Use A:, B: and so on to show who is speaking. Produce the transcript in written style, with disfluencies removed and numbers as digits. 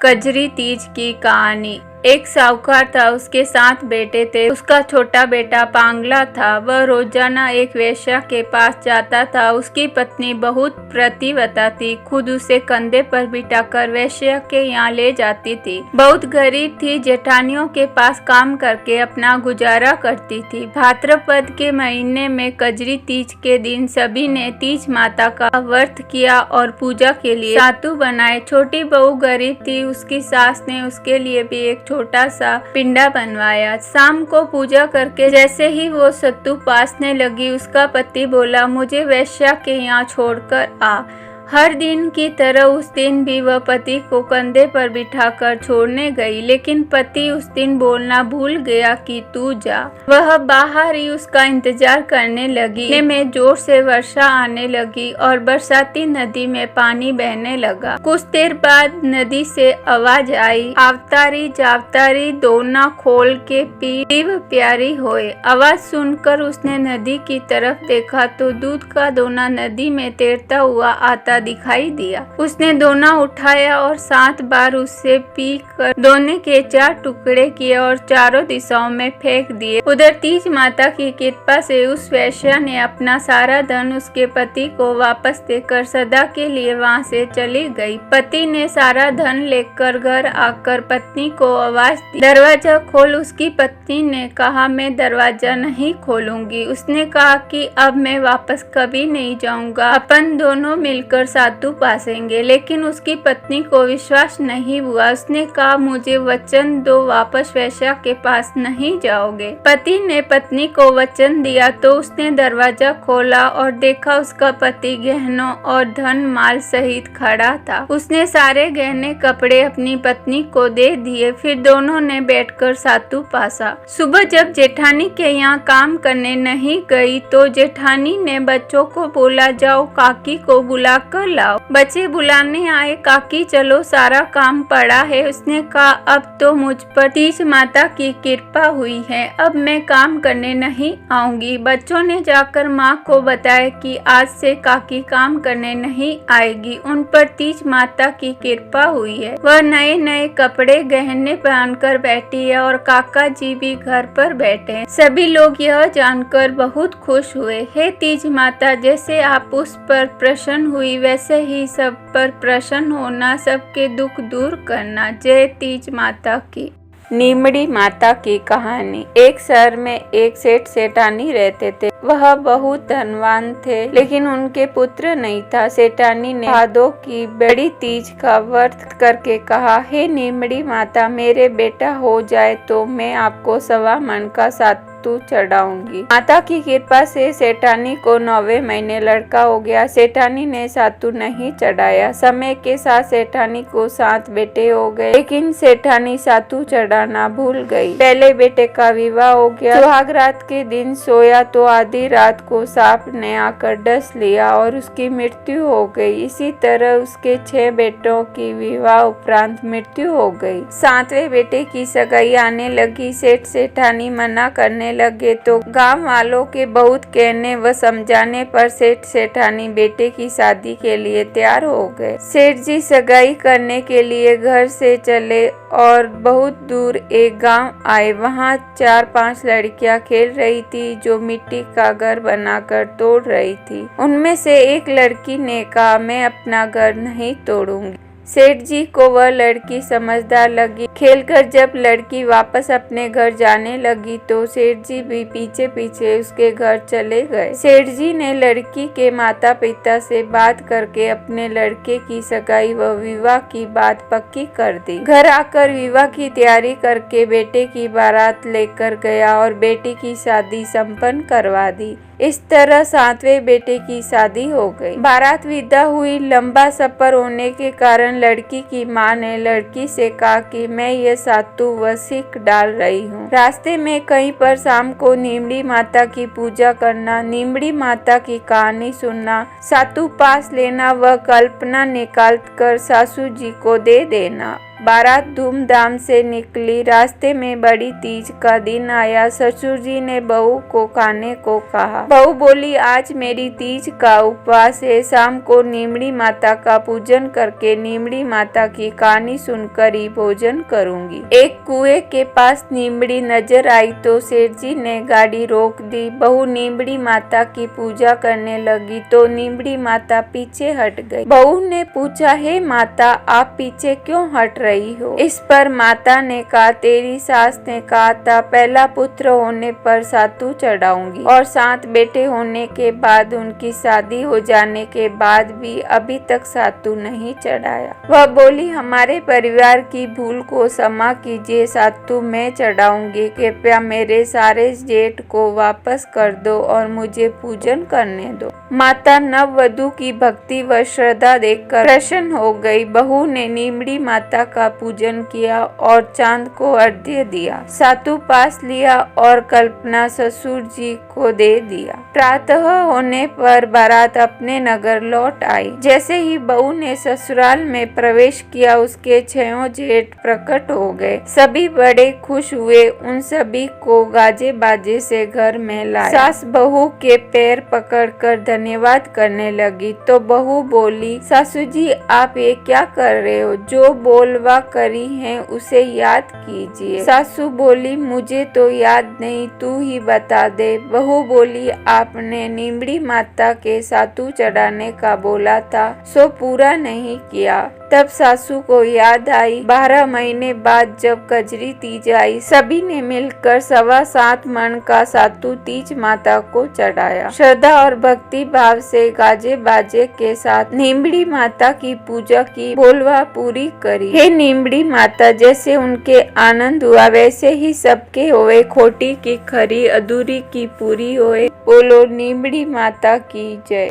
A: कजरी तीज की कहानी। एक साहूकार था, उसके 7 बेटे थे। उसका छोटा बेटा पांगला था। वह रोजाना एक वेश्या के पास जाता था। उसकी पत्नी बहुत प्रतिव्रता थी, खुद उसे कंधे पर बिठाकर वेश्या के यहाँ ले जाती थी। बहुत गरीब थी, जेठानियों के पास काम करके अपना गुजारा करती थी। भाद्रपद के महीने में कजरी तीज के दिन सभी ने तीज माता का व्रत किया और पूजा के लिए सातु बनाए। छोटी बहू गरीब थी, उसकी सास ने उसके लिए भी एक छोटा सा पिंडा बनवाया। शाम को पूजा करके जैसे ही वो सत्तू पासने लगी, उसका पति बोला, मुझे वेश्या के यहाँ छोड़कर आ। हर दिन की तरह उस दिन भी वह पति को कंधे पर बिठाकर छोड़ने गई, लेकिन पति उस दिन बोलना भूल गया कि तू जा। वह बाहर ही उसका इंतजार करने लगी। इतने में जोर से वर्षा आने लगी और बरसाती नदी में पानी बहने लगा। कुछ देर बाद नदी से आवाज आई, आवतारी जावतारी दोना खोल के पी प्यारी होए। आवाज सुनकर उसने नदी की तरफ देखा तो दूध का दोना नदी में तैरता हुआ आता दिखाई दिया। उसने दोना उठाया और 7 बार उससे पी कर दोने के 4 टुकड़े किए और चारों दिशाओं में फेंक दिए। उधर तीज माता की कृपा से उस वेश्या ने अपना सारा धन उसके पति को वापस देकर सदा के लिए वहां से चली गई। पति ने सारा धन लेकर घर आकर पत्नी को आवाज दी, दरवाजा खोल। उसकी पत्नी ने कहा, मैं दरवाजा नहीं खोलूंगी। उसने कहा कि अब मैं वापस कभी नहीं जाऊंगा, अपन दोनों मिलकर सातु पासेंगे। लेकिन उसकी पत्नी को विश्वास नहीं हुआ। उसने कहा, मुझे वचन दो, वापस वेश्या के पास नहीं जाओगे। पति ने पत्नी को वचन दिया तो उसने दरवाजा खोला और देखा उसका पति गहनों और धन माल सहित खड़ा था। उसने सारे गहने कपड़े अपनी पत्नी को दे दिए। फिर दोनों ने बैठकर सातु पासा। सुबह जब जेठानी के यहाँ काम करने नहीं गई तो जेठानी ने बच्चों को बोला, जाओ काकी को बुला कर लाओ। बच्चे बुलाने आए, काकी चलो सारा काम पड़ा है। उसने कहा, अब तो मुझ पर तीज माता की कृपा हुई है, अब मैं काम करने नहीं आऊंगी। बच्चों ने जाकर माँ को बताया कि आज से काकी काम करने नहीं आएगी, उन पर तीज माता की कृपा हुई है। वह नए नए कपड़े गहने पहनकर बैठी है और काका जी भी घर पर बैठे हैं। सभी लोग यह जानकर बहुत खुश हुए। हे तीज माता, जैसे आप उस पर प्रसन्न हुई वैसे ही सब पर प्रसन्न होना, सबके दुख दूर करना। जय तीज माता की। नीमड़ी माता की कहानी। एक शहर में एक सेठ सेठानी रहते थे। वह बहुत धनवान थे, लेकिन उनके पुत्र नहीं था। सेठानी ने भादों की बड़ी तीज का व्रत करके कहा, हे नीमड़ी माता, मेरे बेटा हो जाए तो मैं आपको 1.25 मन का सातु चढ़ाऊंगी। माता की कृपा से सेठानी को 9वें महीने लड़का हो गया। सेठानी ने सातु नहीं चढ़ाया। समय के साथ सेठानी को 7 बेटे हो गए, लेकिन सेठानी सातु चढ़ाना भूल गई। पहले बेटे का विवाह हो गया। सुहाग रात के दिन सोया तो आधी रात को सांप ने आकर डस लिया और उसकी मृत्यु हो गई। इसी तरह उसके 6 बेटों की विवाह उपरांत मृत्यु हो गई। 7वें बेटे की सगाई आने लगी। सेठ सेठानी मना करने लगे तो गांव वालों के बहुत कहने व समझाने पर सेठ सेठानी बेटे की शादी के लिए तैयार हो गए। सेठ जी सगाई करने के लिए घर से चले और बहुत दूर एक गांव आए। वहां 4-5 लड़कियां खेल रही थी जो मिट्टी का घर बनाकर तोड़ रही थी। उनमें से एक लड़की ने कहा, मैं अपना घर नहीं तोड़ूंगी। सेठ जी को वह लड़की समझदार लगी। खेलकर जब लड़की वापस अपने घर जाने लगी तो सेठ जी भी पीछे पीछे उसके घर चले गए। सेठ जी ने लड़की के माता पिता से बात करके अपने लड़के की सगाई व विवाह की बात पक्की कर दी। घर आकर विवाह की तैयारी करके बेटे की बारात लेकर गया और बेटी की शादी संपन्न करवा दी। इस तरह 7वें बेटे की शादी हो गई। बारात विदा हुई। लंबा सफर होने के कारण लड़की की माँ ने लड़की से कहा कि मैं ये सातु व सिक डाल रही हूँ। रास्ते में कहीं पर शाम को नीमड़ी माता की पूजा करना, नीमड़ी माता की कहानी सुनना, सातु पास लेना व कल्पना निकाल कर सासू जी को दे देना। बारात धूमधाम से निकली। रास्ते में बड़ी तीज का दिन आया। ससुर जी ने बहू को खाने को कहा। बहू बोली, आज मेरी तीज का उपवास है, शाम को नीमड़ी माता का पूजन करके नीमड़ी माता की कहानी सुनकर ही भोजन करूंगी। एक कुएं के पास नीमड़ी नजर आई तो सेठ जी ने गाड़ी रोक दी। बहू नीमड़ी माता की पूजा करने लगी तो नीमड़ी माता पीछे हट गई। बहू ने पूछा, हे माता, आप पीछे क्यों हट रही हो? इस पर माता ने कहा, तेरी सास ने कहा था पहला पुत्र होने पर सातू चढ़ाऊंगी और 7 बेटे होने के बाद उनकी शादी हो जाने के बाद भी अभी तक सातू नहीं चढ़ाया। वह बोली, हमारे परिवार की भूल को क्षमा कीजिए, सातू मैं चढ़ाऊंगी। कृपया मेरे सारे जेठ को वापस कर दो और मुझे पूजन करने दो। माता नववधू की भक्ति व श्रद्धा देखकर प्रसन्न हो गई। बहू ने नीमड़ी माता का पूजन किया और चांद को अर्घ्य दिया, सातू पास लिया और कल्पना ससुर जी को दे दिया। प्रातः होने पर बारात अपने नगर लौट आई। जैसे ही बहू ने ससुराल में प्रवेश किया, उसके 6 जेठ प्रकट हो गए। सभी बड़े खुश हुए। उन सभी को गाजे बाजे से घर में लाया। सास बहू के पैर पकड़कर धन्यवाद करने लगी तो बहू बोली, सासू जी आप ये क्या कर रहे हो? जो बोलवा करी है उसे याद कीजिए। सासू बोली, मुझे तो याद नहीं, तू ही बता दे। बहू बोली, आपने नीमड़ी माता के सातू चढ़ाने का बोला था, सो पूरा नहीं किया। तब सासू को याद आई। 12 महीने बाद जब कजरी तीज आई, सभी ने मिलकर 7.25 मन का सातू तीज माता को चढ़ाया। श्रद्धा और भक्ति भाव से गाजे बाजे के साथ नीमड़ी माता की पूजा की, बोलवा पूरी करी। हे नीमड़ी माता, जैसे उनके आनंद हुआ वैसे ही सबके होए, खोटी की खरी, अधूरी की पूरी होए। बोलो नीमड़ी माता की जय।